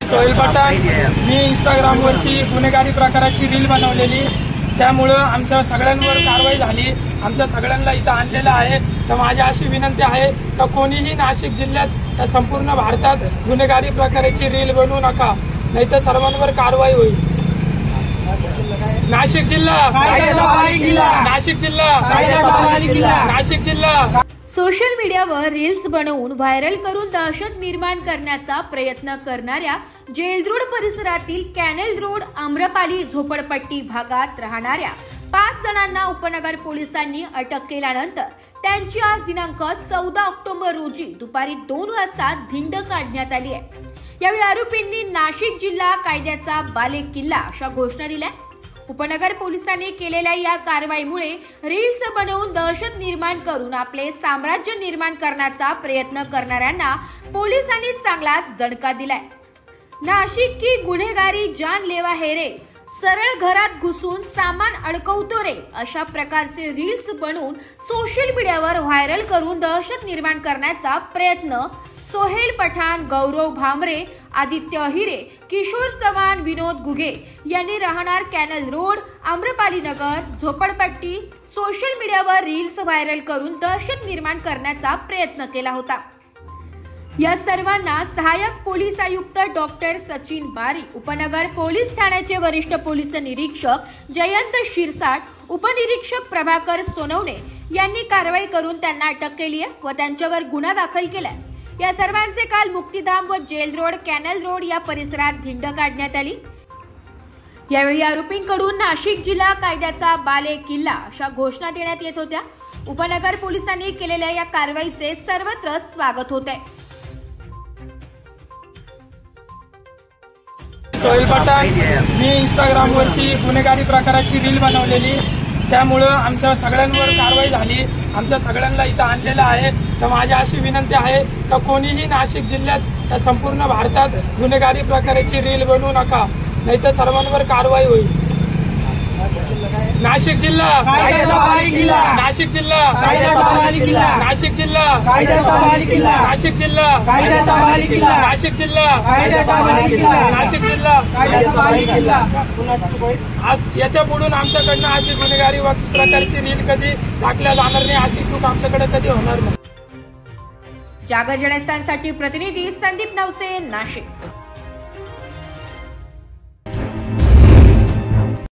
सोहेल पठाण मी इंस्टाग्रामवरती गुन्हेगारी प्रकाराची रील बनवलेली, त्यामुळं आमच्या सगळ्यांवर कारवाई झाली। आमच्या सगळ्यांना इथं आणलेलं आहे। तर माझी अशी विनंती आहे की कोणीही नाशिक जिल्ह्यात संपूर्ण भारतात गुन्हेगारी प्रकाराची रील बनवू नका, नाहीतर सर्वांवर कारवाई होईल। नाशिक जिल्हा, नाशिक जिल्हा, नाशिक जिल्हा। सोशल मीडियावर रील्स बनवून व्हायरल करून दहशत निर्माण करण्याचा प्रयत्न करणाऱ्या जेलरोड परिसरातील कॅनल रोड आम्रपाली झोपडपट्टी भागात राहणाऱ्या 5 जणांना उपनगर पोलिसांनी अटक केल्यानंतर त्यांची आज दिनांक 14 ऑक्टोबर रोजी दुपारी 2 वाजता धिंड काढण्यात आली आहे। यावेळी आरोपींनी नाशिक जिल्हा कायद्याचा बालेकिल्ला अशा घोषणा दिल्या। उपनगर पोलिसांनी केलेल्या या कारवाईमुळे रील्स बनवून दहशत निर्माण करून आपले साम्राज्य निर्माण करण्याचा प्रयत्न करणाऱ्यांना पोलिसांनी चांगलाच दणका दिलाय। नाशिक की गुन्हेगारी जानलेवा है रे, सरळ घरात घुसून सामान अडकवतो रे, अशा प्रकारचे रील्स बनवून सोशल मीडियावर व्हायरल करून दहशत निर्माण करण्याचा प्रयत्न सोहेल पठाण, गौरव भामरे, आदित्य हिरे, किशोर चव्हाण, विनोद गुगे यांनी राहणार कॅनल रोड, आम्रपाली नगर, झोपडपट्टी सोशल मीडियावर रील्स व्हायरल करून दहशत निर्माण करण्याचा प्रयत्न केला होता। या सर्वांना सहाय्यक पोलीस आयुक्त डॉक्टर सचिन बारी, उपनगर पोलीस ठाण्याचे वरिष्ठ पोलीस निरीक्षक जयंत शिरसाट, उपनिरीक्षक प्रभाकर सोनवणे यांनी कारवाई करून त्यांना अटक केली आहे व त्यांच्यावर गुन्हा दाखल केलाय। या सर्वांचे काल मुक्तिधाम व जेल रोड, कॅनल रोड या परिसरात धिंड काढण्यात आली। यावेळी आरोपींकडून नाशिक जिल्हा कायद्याचा बालेकिल्ला अशा घोषणा देण्यात येत होत्या। उपनगर पोलिसांनी केलेल्या या कारवाईचे सर्वत्र स्वागत होत आहे। सोहेल पठाण मी इंस्टाग्रामवरती गुन्हेगारी प्रकाराची रील बनवलेली, त्यामुळं आमच्या सगळ्यांवर कारवाई झाली। आमच्या सगळ्यांना इथं आणलेलं आहे। तर माझी अशी विनंती आहे की कोणीही नाशिक जिल्ह्यात संपूर्ण भारतात गुन्हेगारी प्रकाराची रील बनवू नका, नाहीतर सर्वांवर कारवाई होईल। नाशिक जिल्हा, नाशिक जिल्हा, नाशिक जिल्हा, नाशिक जिल्हा, नाशिक जिल्हा, नाशिक जिल्हा। आज याच्या पुढून आमच्याकडनं अशी गुन्हेगारी प्रकारची रील कधी टाकल्या जाणार नाही, अशी चूक आमच्याकडे कधी होणार नाही। जागर जनस्थानसाठी प्रतिनिधी संदीप नवसे, नाशिक।